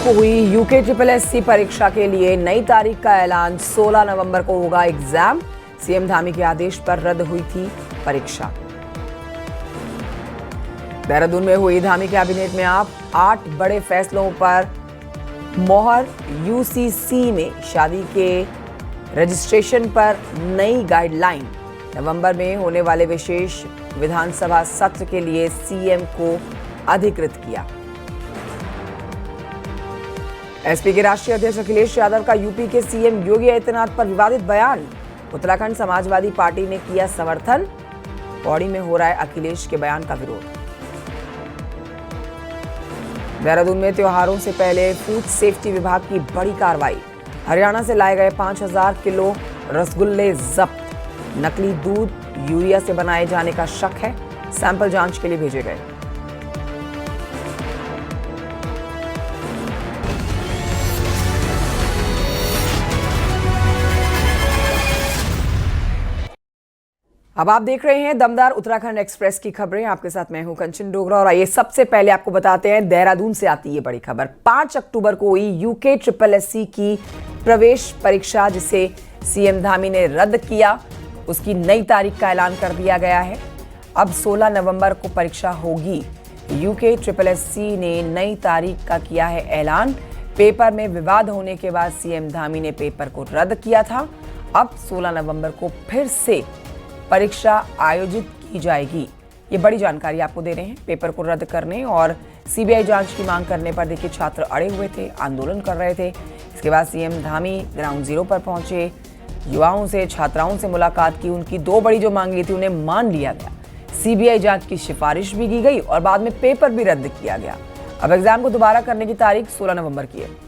को हुई UK SSSC परीक्षा के लिए नई तारीख का ऐलान। 16 नवंबर को होगा एग्जाम। सीएम धामी के आदेश पर रद्द हुई थी परीक्षा। देहरादून में हुई धामी कैबिनेट में आप 8 बड़े फैसलों पर मोहर। यूसीसी में शादी के रजिस्ट्रेशन पर नई गाइडलाइन। नवंबर में होने वाले विशेष विधानसभा सत्र के लिए सीएम को अधिकृत किया। एसपी के राष्ट्रीय अध्यक्ष अखिलेश यादव का यूपी के सीएम योगी आदित्यनाथ पर विवादित बयान। उत्तराखंड समाजवादी पार्टी ने किया समर्थन। पौड़ी में हो रहा है अखिलेश के बयान का विरोध। देहरादून में त्योहारों से पहले फूड सेफ्टी विभाग की बड़ी कार्रवाई। हरियाणा से लाए गए 5000 किलो रसगुल्ले जब्त। नकली दूध यूरिया से बनाए जाने का शक है। सैंपल जांच के लिए भेजे गए। अब आप देख रहे हैं दमदार उत्तराखंड एक्सप्रेस की खबरें। आपके साथ मैं हूं कंचन डोगरा और आइए सबसे पहले आपको बताते हैं देहरादून से आती ये बड़ी खबर। 5 अक्टूबर को हुई यूके SSSC की प्रवेश परीक्षा जिसे सीएम धामी ने रद्द किया। उसकी नई तारीख का ऐलान कर दिया गया है। अब 16 नवंबर को परीक्षा होगी। यूके SSSC ने नई तारीख का किया है ऐलान। पेपर में विवाद होने के बाद सीएम धामी ने पेपर को रद्द किया था। अब 16 नवंबर को फिर से परीक्षा आयोजित की जाएगी। ये बड़ी जानकारी आपको दे रहे हैं। पेपर को रद्द करने और सीबीआई जांच की मांग करने पर देखिए छात्र अड़े हुए थे, आंदोलन कर रहे थे। इसके बाद सीएम धामी ग्राउंड जीरो पर पहुंचे, युवाओं से, छात्राओं से मुलाकात की। उनकी 2 बड़ी जो मांगी थी उन्हें मान लिया गया। सीबीआई जांच की सिफारिश भी की गई और बाद में पेपर भी रद्द किया गया। अब एग्जाम को दोबारा करने की तारीख 16 नवंबर की है।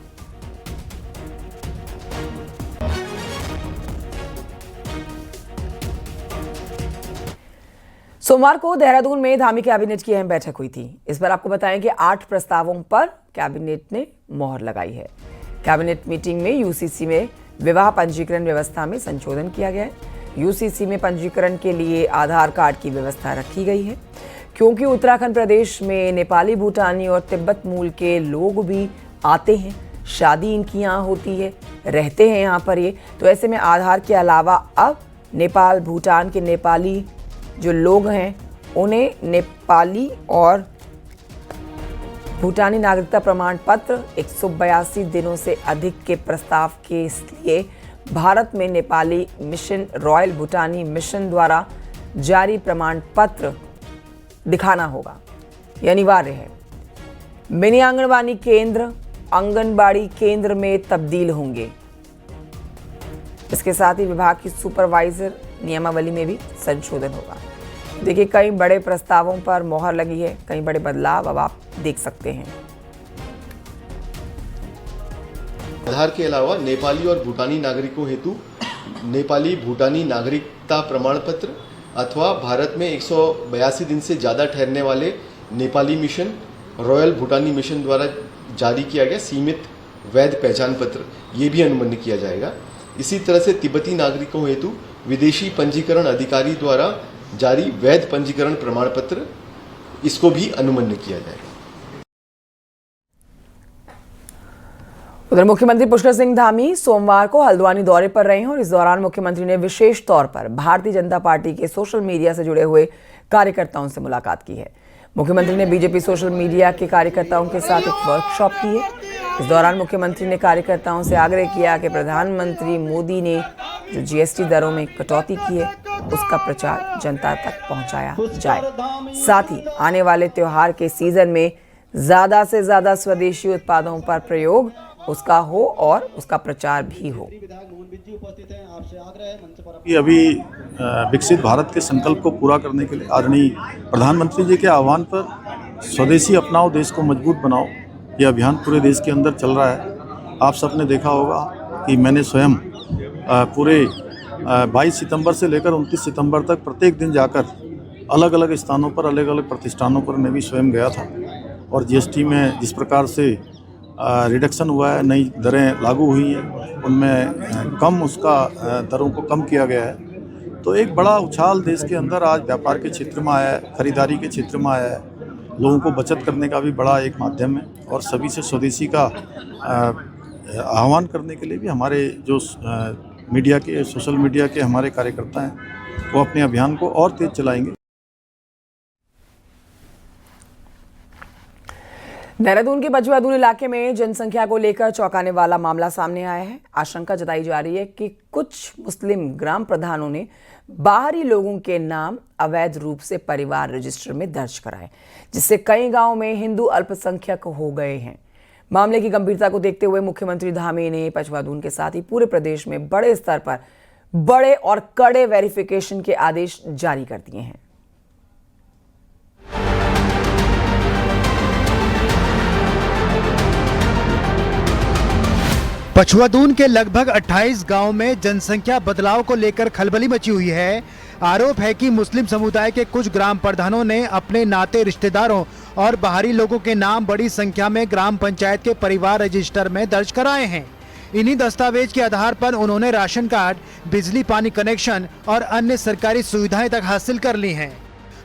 सोमवार को देहरादून में धामी कैबिनेट की अहम बैठक हुई थी। इस पर आपको बताएं कि 8 प्रस्तावों पर कैबिनेट ने मोहर लगाई है। कैबिनेट मीटिंग में यूसीसी में विवाह पंजीकरण व्यवस्था में संशोधन किया गया है। यूसीसी में पंजीकरण के लिए आधार कार्ड की व्यवस्था रखी गई है, क्योंकि उत्तराखंड प्रदेश में नेपाली, भूटानी और तिब्बत मूल के लोग भी आते हैं। शादी इनकी यहाँ होती है, रहते हैं यहाँ पर ये। तो ऐसे में आधार के अलावा अब नेपाल, भूटान के नेपाली जो लोग हैं उन्हें नेपाली और भूटानी नागरिकता प्रमाण पत्र 182 दिनों से अधिक के प्रस्ताव के लिए भारत में नेपाली मिशन, रॉयल भूटानी मिशन द्वारा जारी प्रमाण पत्र दिखाना होगा। यह अनिवार्य है। मिनी आंगनबाड़ी केंद्र आंगनबाड़ी केंद्र में तब्दील होंगे। इसके साथ ही विभाग की सुपरवाइजर नियमावली में भी संशोधन होगा। देखिए कई बड़े प्रस्तावों पर मोहर लगी है, कई बड़े बदलाव अब आप देख सकते हैं। आधार के अलावा नेपाली और भूटानी नागरिकों हेतु नेपाली भूटानी नागरिकता प्रमाण पत्र अथवा भारत में 182 दिन से ज़्यादा ठहरने वाले नेपाली मिशन, रॉयल भूटानी मिशन द्वारा जारी किया गया सीमित वैध पहचान पत्र, ये भी अनुमन्य किया जाएगा। इसी तरह से तिब्बती नागरिकों हेतु विदेशी पंजीकरण अधिकारी द्वारा जारी वैध पंजीकरण प्रमाण पत्र, इसको भी अनुमन्य किया जाएगा। उधर मुख्यमंत्री पुष्कर सिंह धामी सोमवार को हल्द्वानी दौरे पर रहे हैं और इस दौरान मुख्यमंत्री ने विशेष तौर पर भारतीय जनता पार्टी के सोशल मीडिया से जुड़े हुए कार्यकर्ताओं से मुलाकात की है। मुख्यमंत्री ने बीजेपी सोशल मीडिया के कार्यकर्ताओं के साथ एक वर्कशॉप की है। इस दौरान मुख्यमंत्री ने कार्यकर्ताओं से आग्रह किया कि प्रधानमंत्री मोदी ने जो जीएसटी दरों में कटौती की है उसका प्रचार जनता तक पहुंचाया जाए। साथ ही आने वाले त्योहार के सीजन में ज्यादा से ज्यादा स्वदेशी उत्पादों पर प्रयोग उसका हो और उसका प्रचार भी हो। अभी विकसित भारत के संकल्प को पूरा करने के लिए आदरणीय प्रधानमंत्री जी के आह्वान पर स्वदेशी अपनाओ, देश को मजबूत बनाओ, ये अभियान पूरे देश के अंदर चल रहा है। आप सबने देखा होगा कि मैंने स्वयं पूरे 22 सितंबर से लेकर 29 सितंबर तक प्रत्येक दिन जाकर अलग अलग स्थानों पर, अलग अलग प्रतिष्ठानों पर मैं भी स्वयं गया था। और जीएसटी में जिस प्रकार से रिडक्शन हुआ है, नई दरें लागू हुई हैं, उनमें कम उसका दरों को कम किया गया है। तो एक बड़ा उछाल देश के अंदर आज व्यापार के क्षेत्र में आया है, खरीदारी के क्षेत्र में आया है। लोगों को बचत करने का भी बड़ा एक माध्यम है और सभी से स्वदेशी का आह्वान करने के लिए भी हमारे जो मीडिया के सोशल मीडिया के हमारे कार्यकर्ता हैं वो अपने अभियान को और तेज चलाएंगे। देहरादून के बछवादून इलाके में जनसंख्या को लेकर चौंकाने वाला मामला सामने आया है। आशंका जताई जा रही है कि कुछ मुस्लिम ग्राम प्रधानों ने बाहरी लोगों के नाम अवैध रूप से परिवार रजिस्टर में दर्ज कराए, जिससे कई गांवों में हिंदू अल्पसंख्यक हो गए हैं। मामले की गंभीरता को देखते हुए मुख्यमंत्री धामी ने पछवादून के साथ ही पूरे प्रदेश में बड़े स्तर पर बड़े और कड़े वेरिफिकेशन के आदेश जारी कर दिए हैं। पछवादून के लगभग 28 गांव में जनसंख्या बदलाव को लेकर खलबली मची हुई है। आरोप है कि मुस्लिम समुदाय के कुछ ग्राम प्रधानों ने अपने नाते रिश्तेदारों और बाहरी लोगों के नाम बड़ी संख्या में ग्राम पंचायत के परिवार रजिस्टर में दर्ज कराए हैं। इन्हीं दस्तावेज के आधार पर उन्होंने राशन कार्ड, बिजली पानी कनेक्शन और अन्य सरकारी सुविधाएं तक हासिल कर ली हैं।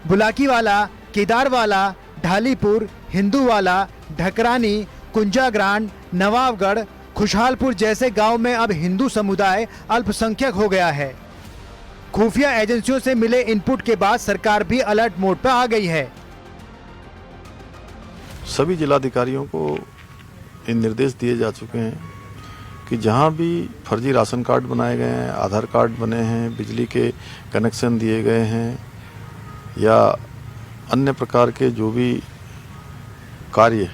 बुलाकीवाला, केदारवाला, ढालीपुर, हिंदूवाला, ढकरानी, कुंजाग्रांड, नवाबगढ़, खुशहालपुर जैसे गांव में अब हिंदू समुदाय अल्पसंख्यक हो गया है। खुफिया एजेंसियों से मिले इनपुट के बाद सरकार भी अलर्ट मोड पर आ गई है। सभी जिलाधिकारियों को इन निर्देश दिए जा चुके हैं कि जहां भी फर्जी राशन कार्ड बनाए गए हैं, आधार कार्ड बने हैं, बिजली के कनेक्शन दिए गए हैं या अन्य प्रकार के जो भी कार्य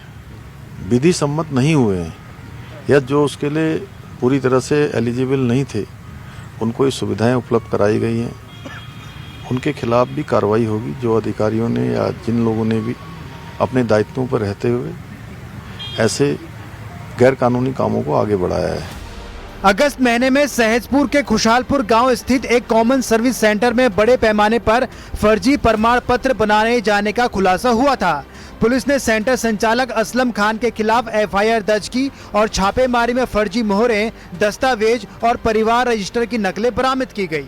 विधि सम्मत नहीं हुए हैं या जो उसके लिए पूरी तरह से एलिजिबल नहीं थे, उनको ये सुविधाएं उपलब्ध कराई गई हैं। उनके खिलाफ भी कार्रवाई होगी। जो अधिकारियों ने या जिन लोगों ने भी अपने दायित्वों पर रहते हुए ऐसे गैर कानूनी कामों को आगे बढ़ाया है। अगस्त महीने में सहजपुर के खुशहालपुर गांव स्थित एक कॉमन सर्विस सेंटर में बड़े पैमाने पर फर्जी प्रमाण पत्र बनाने जाने का खुलासा हुआ था। पुलिस ने सेंटर संचालक असलम खान के खिलाफ एफआईआर दर्ज की और छापेमारी में फर्जी मोहरें, दस्तावेज और परिवार रजिस्टर की नकलें बरामद की गई।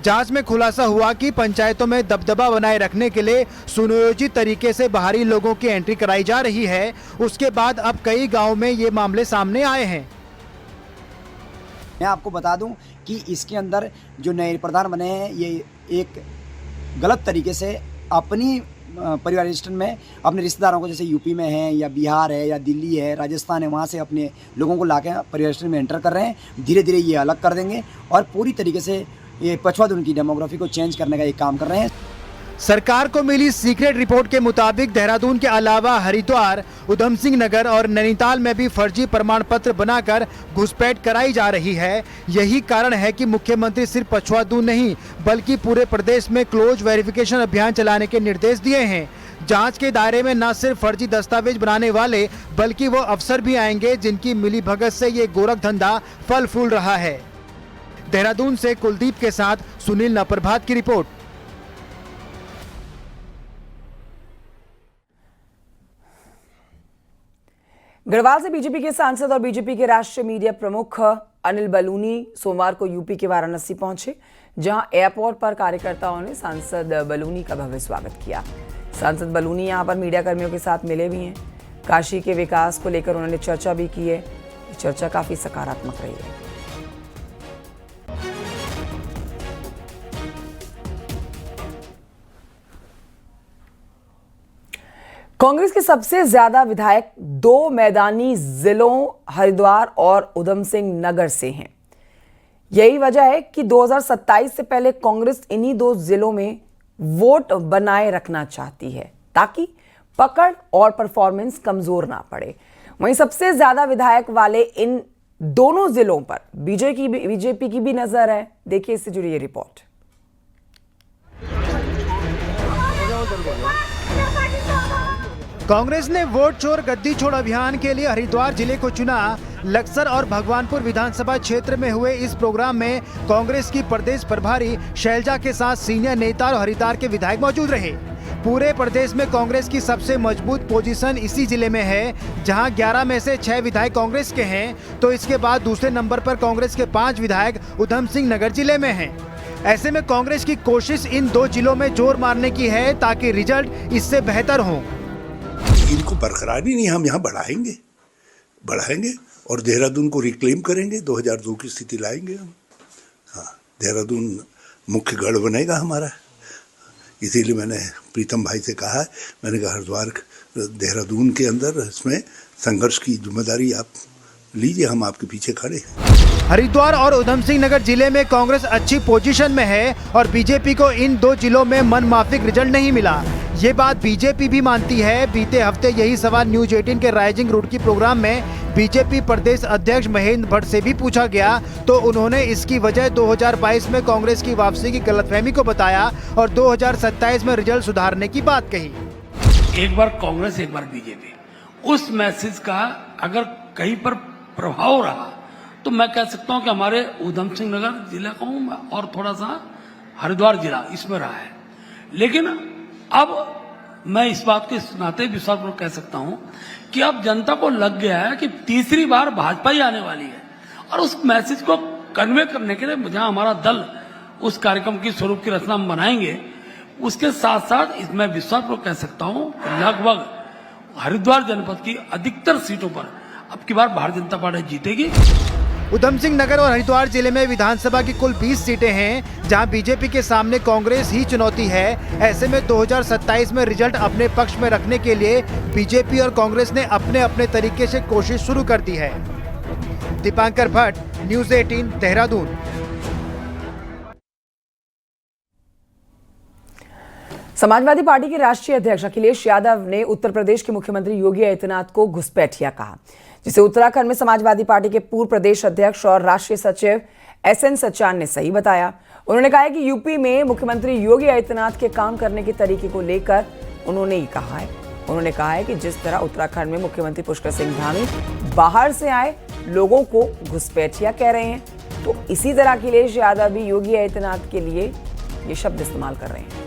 जांच में खुलासा हुआ कि पंचायतों में दबदबा बनाए रखने के लिए सुनियोजित तरीके से बाहरी लोगों की एंट्री कराई जा रही है। उसके बाद अब कई गाँव में ये मामले सामने आए हैं। मैं आपको बता दूं कि इसके अंदर जो नए प्रधान बने हैं ये एक गलत तरीके से अपनी परिवार रजिस्टर में अपने रिश्तेदारों को, जैसे यूपी में है या बिहार है या दिल्ली है, राजस्थान है, वहाँ से अपने लोगों को लाके परिवार रजिस्टर में एंटर कर रहे हैं। धीरे धीरे ये अलग कर देंगे और पूरी तरीके से ये पछवादून की डेमोग्राफी को चेंज करने का एक काम कर रहे हैं। सरकार को मिली सीक्रेट रिपोर्ट के मुताबिक देहरादून के अलावा हरिद्वार, उधम सिंह नगर और नैनीताल में भी फर्जी प्रमाण पत्र बनाकर घुसपैठ कराई जा रही है। यही कारण है कि मुख्यमंत्री सिर्फ पछवादून नहीं बल्कि पूरे प्रदेश में क्लोज वेरिफिकेशन अभियान चलाने के निर्देश दिए हैं। जांच के दायरे में न सिर्फ फर्जी दस्तावेज बनाने वाले बल्कि वो अफसर भी आएंगे जिनकी मिलीभगत से ये गोरख धंधा फल फूल रहा है। देहरादून से कुलदीप के साथ सुनील नप्रभात की रिपोर्ट। गढ़वाल से बीजेपी के सांसद और बीजेपी के राष्ट्रीय मीडिया प्रमुख अनिल बलूनी सोमवार को यूपी के वाराणसी पहुंचे, जहां एयरपोर्ट पर कार्यकर्ताओं ने सांसद बलूनी का भव्य स्वागत किया। सांसद बलूनी यहां पर मीडिया कर्मियों के साथ मिले भी हैं। काशी के विकास को लेकर उन्होंने चर्चा भी की है। चर्चा काफी सकारात्मक रही है। कांग्रेस के सबसे ज्यादा विधायक दो मैदानी जिलों हरिद्वार और उधम सिंह नगर से हैं। यही वजह है कि 2027 से पहले कांग्रेस इन्हीं दो जिलों में वोट बनाए रखना चाहती है ताकि पकड़ और परफॉर्मेंस कमजोर ना पड़े। वहीं सबसे ज्यादा विधायक वाले इन दोनों जिलों पर बीजेपी की भी नजर है। देखिए इससे जुड़ी ये रिपोर्ट। कांग्रेस ने वोट चोर गद्दी छोड़ अभियान के लिए हरिद्वार जिले को चुना। लक्सर और भगवानपुर विधानसभा क्षेत्र में हुए इस प्रोग्राम में कांग्रेस की प्रदेश प्रभारी शैलजा के साथ सीनियर नेता और हरिद्वार के विधायक मौजूद रहे। पूरे प्रदेश में कांग्रेस की सबसे मजबूत पोजीशन इसी जिले में है, जहां 11 में से 6 विधायक कांग्रेस के हैं, तो इसके बाद दूसरे नंबर पर कांग्रेस के 5 विधायक उधम सिंह नगर जिले में हैं। ऐसे में कांग्रेस की कोशिश इन दो जिलों में जोर मारने की है ताकि रिजल्ट इससे बेहतर हो। इनको बरकरार ही नहीं, हम यहाँ बढ़ाएंगे और देहरादून को रिक्लेम करेंगे, 2002 की स्थिति लाएंगे हम। हाँ, देहरादून मुख्य गढ़ बनेगा हमारा। इसीलिए मैंने प्रीतम भाई से कहा है, मैंने कहा हरिद्वार देहरादून के अंदर इसमें संघर्ष की जिम्मेदारी आप लीजिए, हम आपके पीछे खड़े हैं। हरिद्वार और उधम सिंह नगर जिले में कांग्रेस अच्छी पोजीशन में है और बीजेपी को इन दो जिलों में मनमाफिक रिजल्ट नहीं मिला। ये बात बीजेपी भी मानती है। बीते हफ्ते यही सवाल न्यूज 18 के राइजिंग रूट की प्रोग्राम में बीजेपी प्रदेश अध्यक्ष महेंद्र भट्ट से भी पूछा गया तो उन्होंने इसकी वजह 2022 में कांग्रेस की वापसी की गलतफहमी को बताया और 2027 में रिजल्ट सुधारने की बात कही। एक बार कांग्रेस एक बार बीजेपी, उस मैसेज का अगर कहीं पर प्रभाव रहा तो मैं कह सकता हूं कि हमारे उधम सिंह नगर जिला कहूंगा और थोड़ा सा हरिद्वार जिला इसमें रहा है। लेकिन अब मैं इस बात को इस नाते विश्वासपूर्वक कह सकता हूं कि अब जनता को लग गया है कि तीसरी बार भाजपा ही आने वाली है और उस मैसेज को कन्वे करने के लिए जहां हमारा दल उस कार्यक्रम की स्वरूप की रचना हम बनाएंगे, उसके साथ साथ इसमें विश्वासपूर्वक कह सकता हूं कि लगभग हरिद्वार जनपद की अधिकतर सीटों पर अब की बार भारतीय जनता पार्टी जीतेगी। उधम सिंह नगर और हरिद्वार जिले में विधानसभा की कुल 20 सीटें हैं जहां बीजेपी के सामने कांग्रेस ही चुनौती है। ऐसे में 2027 में रिजल्ट अपने पक्ष में रखने के लिए बीजेपी और कांग्रेस ने अपने अपने तरीके से कोशिश शुरू कर दी है। दीपांकर भट्ट, न्यूज 18, देहरादून। समाजवादी पार्टी के राष्ट्रीय अध्यक्ष अखिलेश यादव ने उत्तर प्रदेश के मुख्यमंत्री योगी आदित्यनाथ को घुसपैठिया कहा, जिसे उत्तराखंड में समाजवादी पार्टी के पूर्व प्रदेश अध्यक्ष और राष्ट्रीय सचिव एसएन सचान ने सही बताया। उन्होंने कहा है कि यूपी में मुख्यमंत्री योगी आदित्यनाथ के काम करने के तरीके को लेकर उन्होंने कहा है कि जिस तरह उत्तराखंड में मुख्यमंत्री पुष्कर सिंह धामी बाहर से आए लोगों को घुसपैठिया कह रहे हैं, तो इसी तरह अखिलेश यादव भी योगी आदित्यनाथ के लिए ये शब्द इस्तेमाल कर रहे हैं।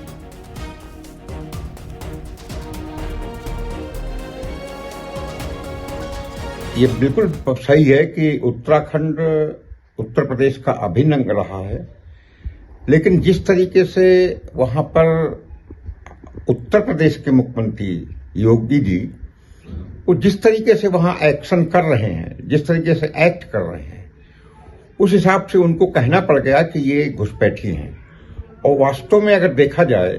ये बिल्कुल सही है कि उत्तराखंड उत्तर प्रदेश का अभिन्न अंग रहा है, लेकिन जिस तरीके से वहां पर उत्तर प्रदेश के मुख्यमंत्री योगी जी वो जिस तरीके से वहां एक्शन कर रहे हैं, जिस तरीके से एक्ट कर रहे हैं, उस हिसाब से उनको कहना पड़ गया कि ये घुसपैठी हैं। और वास्तव में अगर देखा जाए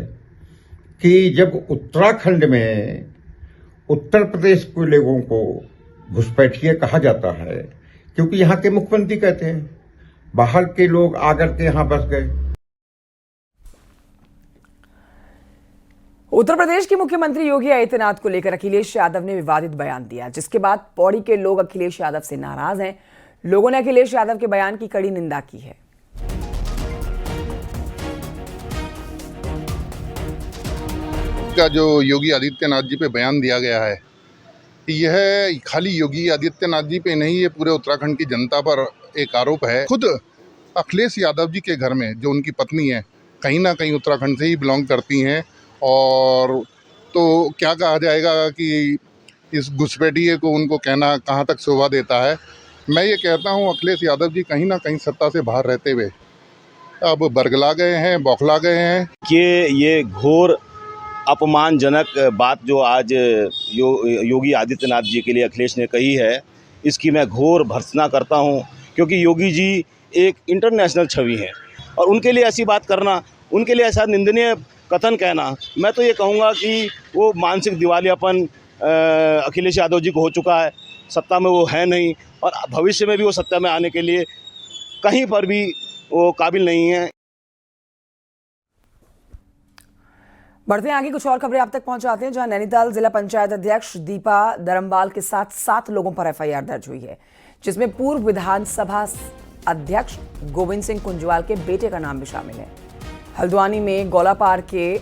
कि जब उत्तराखंड में उत्तर प्रदेश के लोगों को घुसपैठिए कहा जाता है, क्योंकि यहाँ के मुख्यमंत्री कहते हैं, बाहर के लोग आकर के यहाँ बस गए। उत्तर प्रदेश के मुख्यमंत्री योगी आदित्यनाथ को लेकर अखिलेश यादव ने विवादित बयान दिया, जिसके बाद पौड़ी के लोग अखिलेश यादव से नाराज हैं। लोगों ने अखिलेश यादव के बयान की कड़ी निंदा की है। का जो योगी आदित्यनाथ जी पे बयान दिया गया है, यह खाली योगी आदित्यनाथ जी पे नहीं, ये पूरे उत्तराखंड की जनता पर एक आरोप है। खुद अखिलेश यादव जी के घर में जो उनकी पत्नी है, कहीं ना कहीं उत्तराखंड से ही बिलोंग करती हैं, और तो क्या कहा जाएगा कि इस घुसपैठिए को उनको कहना कहाँ तक शोभा देता है। मैं ये कहता हूँ अखिलेश यादव जी कहीं ना कहीं सत्ता से बाहर रहते हुए अब बरगला गए हैं, बौखला गए हैं। कि ये घोर अपमानजनक बात जो आज योगी आदित्यनाथ जी के लिए अखिलेश ने कही है, इसकी मैं घोर भर्त्सना करता हूं, क्योंकि योगी जी एक इंटरनेशनल छवि हैं और उनके लिए ऐसी बात करना, उनके लिए ऐसा निंदनीय कथन कहना, मैं तो ये कहूँगा कि वो मानसिक दिवालियापन अखिलेश यादव जी को हो चुका है। सत्ता में वो है नहीं और भविष्य में भी वो सत्ता में आने के लिए कहीं पर भी वो काबिल नहीं है। बढ़ते हैं आगे, कुछ और खबरें आप तक पहुंचाते हैं, जहां नैनीताल जिला पंचायत अध्यक्ष दीपा धर्मपाल के साथ 7 लोगों पर एफआईआर दर्ज हुई है, जिसमें पूर्व विधानसभा अध्यक्ष गोविंद सिंह कुंजवाल के बेटे का नाम भी शामिल है। हल्द्वानी में गौलापार के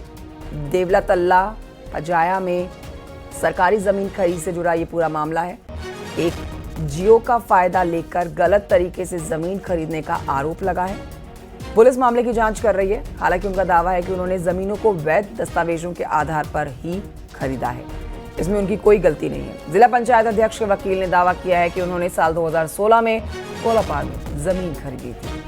देवला तल्ला पजाया में सरकारी जमीन खरीद से जुड़ा ये पूरा मामला है। एक जियो का फायदा लेकर गलत तरीके से जमीन खरीदने का आरोप लगा है। पुलिस मामले की जांच कर रही है। हालांकि उनका दावा है कि उन्होंने जमीनों को वैध दस्तावेजों के आधार पर ही खरीदा है, इसमें उनकी कोई गलती नहीं है। जिला पंचायत अध्यक्ष के वकील ने दावा किया है कि उन्होंने साल 2016 में गौलापार में जमीन खरीदी थी।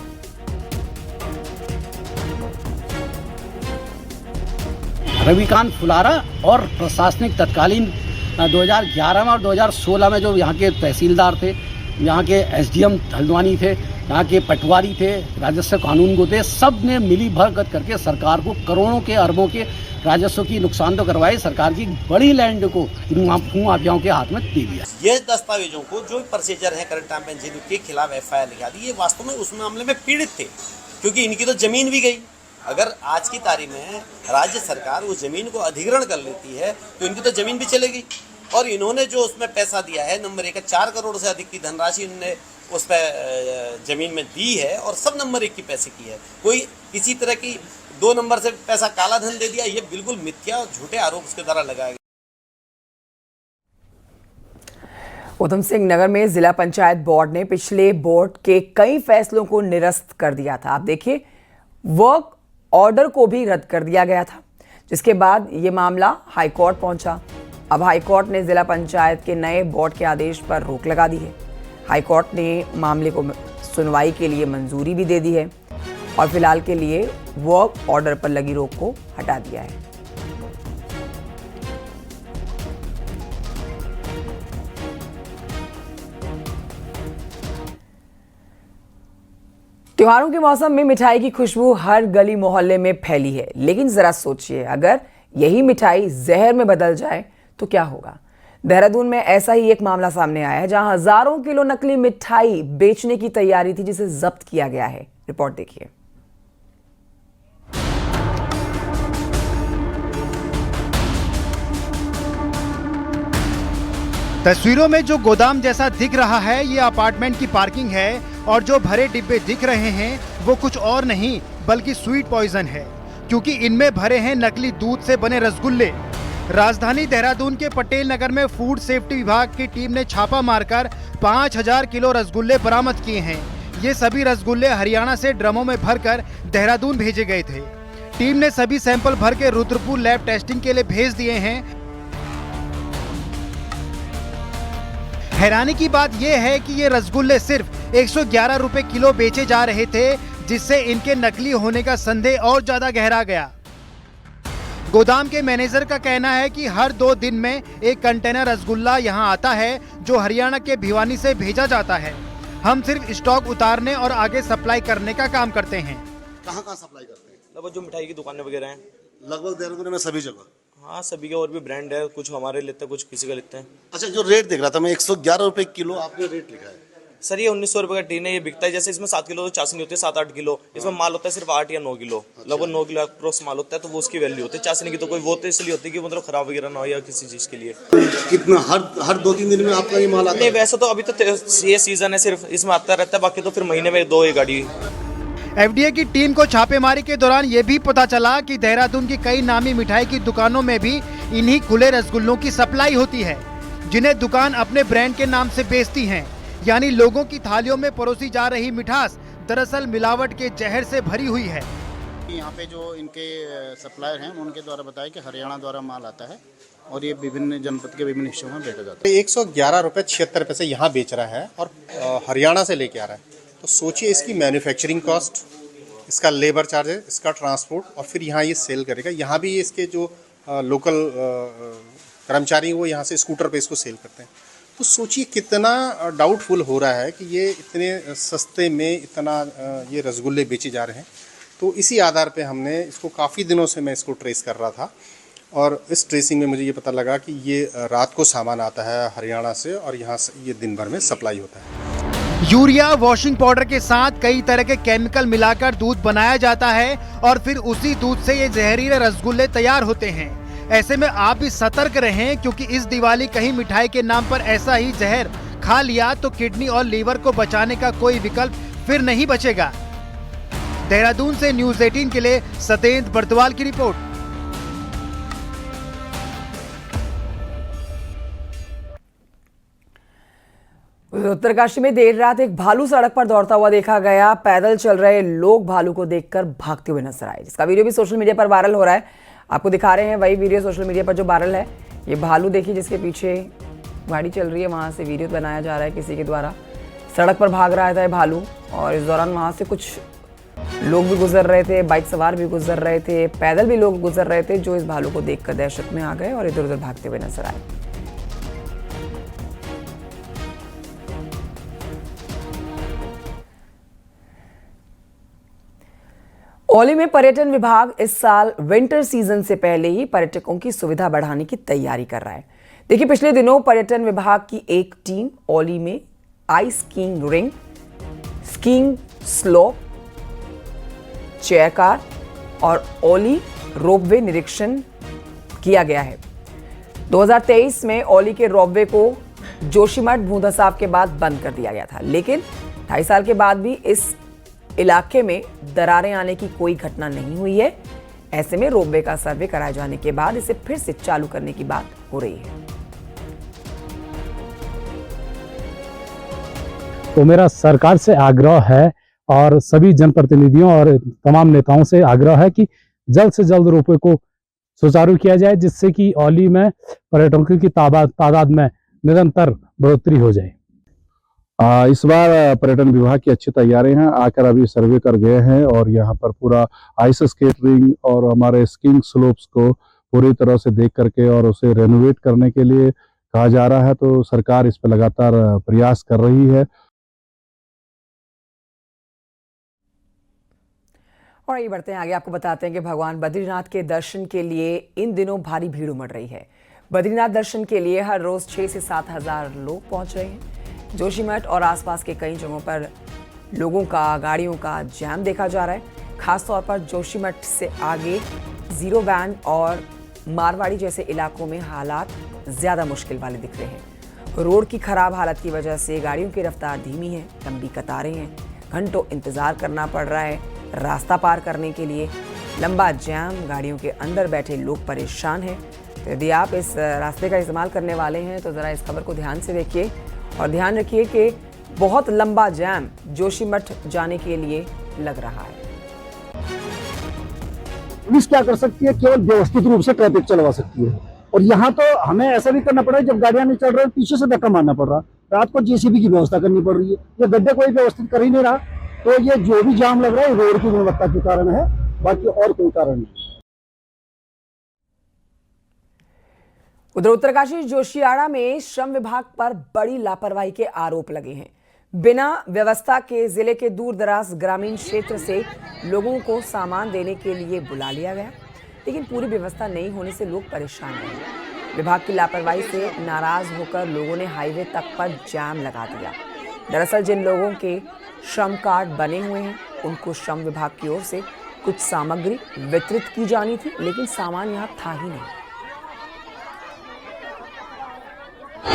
रविकांत फुलारा और प्रशासनिक तत्कालीन 2011 में और 2016 में जो यहाँ के तहसीलदार थे, यहाँ के एसडीएम हल्द्वानी थे, यहाँ के पटवारी थे, राजस्व कानून को थे, सब ने मिली भगत करके सरकार को करोड़ों के अरबों के राजस्व की नुकसान तो करवाए, सरकार की बड़ी लैंड को माफियाओं के हाथ में दे दिया। ये दस्तावेजों को जो प्रोसीजर है करंट टाइम में जिनके खिलाफ एफआईआर लिखा दी, ये वास्तव में उस मामले में पीड़ित थे, क्योंकि इनकी तो जमीन भी गई। अगर आज की तारीख में राज्य सरकार उस जमीन को अधिग्रहण कर लेती है तो इनकी तो जमीन भी चलेगी। और इन्होंने जो उसमें पैसा दिया है, नंबर 1 4 करोड़ से अधिक की धनराशि इन्होंने उस पर जमीन में दी है और सब नंबर 1 की पैसे की है। कोई किसी तरह की 2 नंबर से पैसा काला धन दे दिया, ये बिल्कुल मिथ्या और झूठे आरोप उसके द्वारा लगाए गए। उधम सिंह नगर में जिला पंचायत बोर्ड ने पिछले बोर्ड के कई फैसलों को निरस्त कर दिया था। आप देखिए, वर्क ऑर्डर को भी रद्द कर दिया गया था, जिसके बाद ये मामला हाईकोर्ट पहुंचा। अब हाईकोर्ट ने जिला पंचायत के नए बोर्ड के आदेश पर रोक लगा दी है। हाईकोर्ट ने मामले को सुनवाई के लिए मंजूरी भी दे दी है और फिलहाल के लिए वर्क ऑर्डर पर लगी रोक को हटा दिया है। त्योहारों के मौसम में मिठाई की खुशबू हर गली मोहल्ले में फैली है, लेकिन जरा सोचिए, अगर यही मिठाई जहर में बदल जाए तो क्या होगा। देहरादून में ऐसा ही एक मामला सामने आया है, जहां हजारों किलो नकली मिठाई बेचने की तैयारी थी, जिसे जब्त किया गया है। रिपोर्ट देखिए। तस्वीरों में जो गोदाम जैसा दिख रहा है, ये अपार्टमेंट की पार्किंग है और जो भरे डिब्बे दिख रहे हैं वो कुछ और नहीं बल्कि स्वीट पॉइजन है, क्योंकि इनमें भरे हैं नकली दूध से बने रसगुल्ले। राजधानी देहरादून के पटेल नगर में फूड सेफ्टी विभाग की टीम ने छापा मारकर 5000 किलो रसगुल्ले बरामद किए हैं। ये सभी रसगुल्ले हरियाणा से ड्रमों में भरकर देहरादून भेजे गए थे। टीम ने सभी सैंपल भर के रुद्रपुर लैब टेस्टिंग के लिए भेज दिए हैं। हैरानी की बात यह है कि ये रसगुल्ले सिर्फ 111 रुपए किलो बेचे जा रहे थे, जिससे इनके नकली होने का संदेह और ज्यादा गहरा गया। गोदाम के मैनेजर का कहना है कि हर 2 दिन में एक कंटेनर रसगुल्ला यहां आता है, जो हरियाणा के भिवानी से भेजा जाता है। हम सिर्फ स्टॉक उतारने और आगे सप्लाई करने का काम करते हैं। कहाँ सप्लाई करते हैं? लगभग जो मिठाई की दुकानें वगैरह हैं, लगभग देहरादून में सभी जगह। हाँ, सभी के और भी ब्रांड है, कुछ हमारे लेते हैं, कुछ किसी का लेते हैं। अच्छा, जो रेट देख रहा था मैं, 111 रुपए किलो आपने रेट लिखा है। सर, ये 1900 रुपए का टीन है, ये बिकता है। जैसे इसमें 7 किलो तो चाशनी होती है, 7-8 किलो। इसमें माल होता है सिर्फ 8 या 9 किलो। लगभग 9 किलो अप्रोक्स माल होता है, तो वो उसकी वैल्यू होती है। चाशनी की तो कोई वो तो इसलिए होती है कि मतलब खराब वगैरह ना हो या किसी चीज़ के लिए। कितना हर 2-3 दिन में आपका ये माल आता है? नहीं, वैसे तो अभी तो ये सीजन है, सिर्फ इसमें आता रहता है, बाकी तो फिर महीने में 2 गाड़ी। एफडीए की टीम को छापेमारी के दौरान ये भी पता चला कि देहरादून की कई नामी मिठाई की दुकानों में भी इन्हीं खुले रसगुल्लों की सप्लाई होती है, जिन्हें दुकान अपने ब्रांड के नाम से बेचती हैं। यानी लोगों की थालियों में परोसी जा रही मिठास दरअसल मिलावट के जहर से भरी हुई है। यहाँ पे जो इनके सप्लायर हैं उनके द्वारा बताया कि हरियाणा द्वारा माल आता है और ये विभिन्न जनपद के विभिन्न हिस्सों में बेचा जाता है। 111 रुपये 76 पैसे यहाँ बेच रहा है और हरियाणा से लेके आ रहा है। तो सोचिए इसकी मैन्युफैक्चरिंग कॉस्ट, इसका लेबर चार्जेस, इसका ट्रांसपोर्ट, और फिर यहाँ ये सेल करेगा। यहाँ भी इसके जो लोकल कर्मचारी वो यहाँ से स्कूटर पे इसको सेल करते हैं। तो सोचिए कितना डाउटफुल हो रहा है कि ये इतने सस्ते में इतना ये रसगुल्ले बेचे जा रहे हैं। तो इसी आधार पे हमने इसको काफ़ी दिनों से मैं इसको ट्रेस कर रहा था और इस ट्रेसिंग में मुझे ये पता लगा कि ये रात को सामान आता है हरियाणा से और यहाँ से ये दिन भर में सप्लाई होता है। यूरिया, वॉशिंग पाउडर के साथ कई तरह के केमिकल मिलाकर दूध बनाया जाता है और फिर उसी दूध से ये जहरीले रसगुल्ले तैयार होते हैं। ऐसे में आप भी सतर्क रहें, क्योंकि इस दिवाली कहीं मिठाई के नाम पर ऐसा ही जहर खा लिया तो किडनी और लीवर को बचाने का कोई विकल्प फिर नहीं बचेगा। देहरादून से न्यूज़ 18 के लिए सतेंद्र बर्दवाल की रिपोर्ट। उत्तरकाशी में देर रात एक भालू सड़क पर दौड़ता हुआ देखा गया। पैदल चल रहे लोग भालू को देखकर भागते हुए नजर आए, जिसका वीडियो भी सोशल मीडिया पर वायरल हो रहा है। आपको दिखा रहे हैं वही वीडियो सोशल मीडिया पर जो वायरल है। ये भालू देखिए, जिसके पीछे गाड़ी चल रही है, वहां से वीडियो बनाया जा रहा है किसी के द्वारा। सड़क पर भाग रहा था ये भालू और इस दौरान वहां से कुछ लोग भी गुजर रहे थे, बाइक सवार भी गुजर रहे थे, पैदल भी लोग गुजर रहे थे, जो इस भालू को देखकर दहशत में आ गए और इधर उधर भागते हुए नजर आए। औली में पर्यटन विभाग इस साल विंटर सीजन से पहले ही पर्यटकों की सुविधा बढ़ाने की तैयारी कर रहा है। देखिए, पिछले दिनों पर्यटन विभाग की एक टीम औली में ice skiing ring, skiing slope, chair car और औली रोपवे निरीक्षण किया गया है। 2023 में औली के रोपवे को जोशीमठ भूंदसाव के बाद बंद कर दिया गया था, लेकिन 2.5 साल के बाद भी इस इलाके में दरारें आने की कोई घटना नहीं हुई है। ऐसे में रोपवे का सर्वे कराए जाने के बाद इसे फिर से चालू करने की बात हो रही है। तो मेरा सरकार से आग्रह है और सभी जनप्रतिनिधियों और तमाम नेताओं से आग्रह है कि जल्द से जल्द रोपवे को सुचारू किया जाए, जिससे कि औली में पर्यटकों की तादाद में निरंतर बढ़ोतरी हो जाए। इस बार पर्यटन विभाग की अच्छी तैयारियां हैं। आकर अभी सर्वे कर गए हैं और यहाँ पर पूरा आइस स्केटिंग और हमारे स्कीइंग स्लोप्स को पूरी तरह से देख करके और उसे रेनोवेट करने के लिए कहा जा रहा है। तो सरकार इस पर लगातार प्रयास कर रही है। और ये बढ़ते हैं आगे, आपको बताते हैं कि भगवान बद्रीनाथ के दर्शन के लिए इन दिनों भारी भीड़ उमड़ रही है। बद्रीनाथ दर्शन के लिए हर रोज 6 से 7 हजार लोग पहुंच रहे हैं। जोशीमठ और आसपास के कई जगहों पर लोगों का, गाड़ियों का जैम देखा जा रहा है। खासतौर पर जोशीमठ से आगे जीरो वैन और मारवाड़ी जैसे इलाकों में हालात ज़्यादा मुश्किल वाले दिख रहे हैं। रोड की खराब हालत की वजह से गाड़ियों की रफ्तार धीमी है, लंबी कतारें हैं, घंटों इंतज़ार करना पड़ रहा है रास्ता पार करने के लिए। लंबा जैम, गाड़ियों के अंदर बैठे लोग परेशान हैं। तो यदि आप इस रास्ते का इस्तेमाल करने वाले हैं तो ज़रा इस खबर को ध्यान से देखिए और ध्यान रखिए कि बहुत लंबा जैम जोशीमठ जाने के लिए लग रहा है। पुलिस क्या कर सकती है? केवल व्यवस्थित रूप से ट्रैफिक चलवा सकती है। और यहाँ तो हमें ऐसा भी करना पड़ रहा है, जब गाड़ियां नहीं चल रही पीछे से धक्का मारना पड़ रहा, रात को जेसीबी की व्यवस्था करनी पड़ रही है। ये गड्ढे कोई व्यवस्थित कर ही नहीं रहा, तो ये जो भी जाम लग रहा है रोड की गुणवत्ता के कारण है, बाकी और कोई कारण नहीं। उधर उत्तरकाशी जोशियाड़ा में श्रम विभाग पर बड़ी लापरवाही के आरोप लगे हैं। बिना व्यवस्था के जिले के दूर दराज ग्रामीण क्षेत्र से लोगों को सामान देने के लिए बुला लिया गया, लेकिन पूरी व्यवस्था नहीं होने से लोग परेशान रहे। विभाग की लापरवाही से नाराज होकर लोगों ने हाईवे तक पर जाम लगा दिया। दरअसल जिन लोगों के श्रम कार्ड बने हुए हैं उनको श्रम विभाग की ओर से कुछ सामग्री वितरित की जानी थी, लेकिन सामान यहाँ था ही नहीं।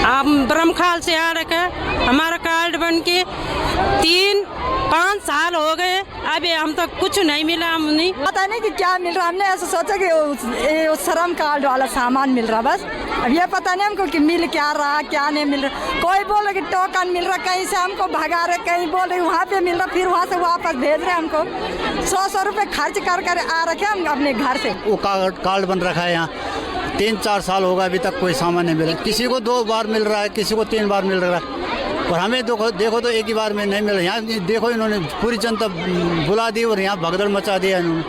आप ब्रह्मखाल से आ रखे, हमारा कार्ड बन के 3-5 साल हो गए, अभी हम तो कुछ नहीं मिला। हम नहीं पता नहीं कि क्या मिल रहा, हमने ऐसा सोचा कि उस श्रम कार्ड वाला सामान मिल रहा, बस अब ये पता नहीं हमको कि मिल क्या रहा क्या नहीं मिल रहा। कोई बोल रहा कि टोकन मिल रहा, कहीं से हमको भगा रहे, कहीं बोल रहे वहाँ पे मिल रहा, फिर वहाँ से वापस भेज रहे हमको। 100 रुपये खर्च कर आ रखे हम अपने घर से। वो कार्ड बन रखा है यहाँ 3-4 साल होगा, अभी तक कोई सामान नहीं मिला। किसी को 2 बार मिल रहा है, किसी को 3 बार मिल रहा है, और हमें देखो तो एक ही बार में नहीं मिला। यहाँ देखो इन्होंने पूरी जनता बुला दी और यहाँ भगदड़ मचा दिया इन्होंने।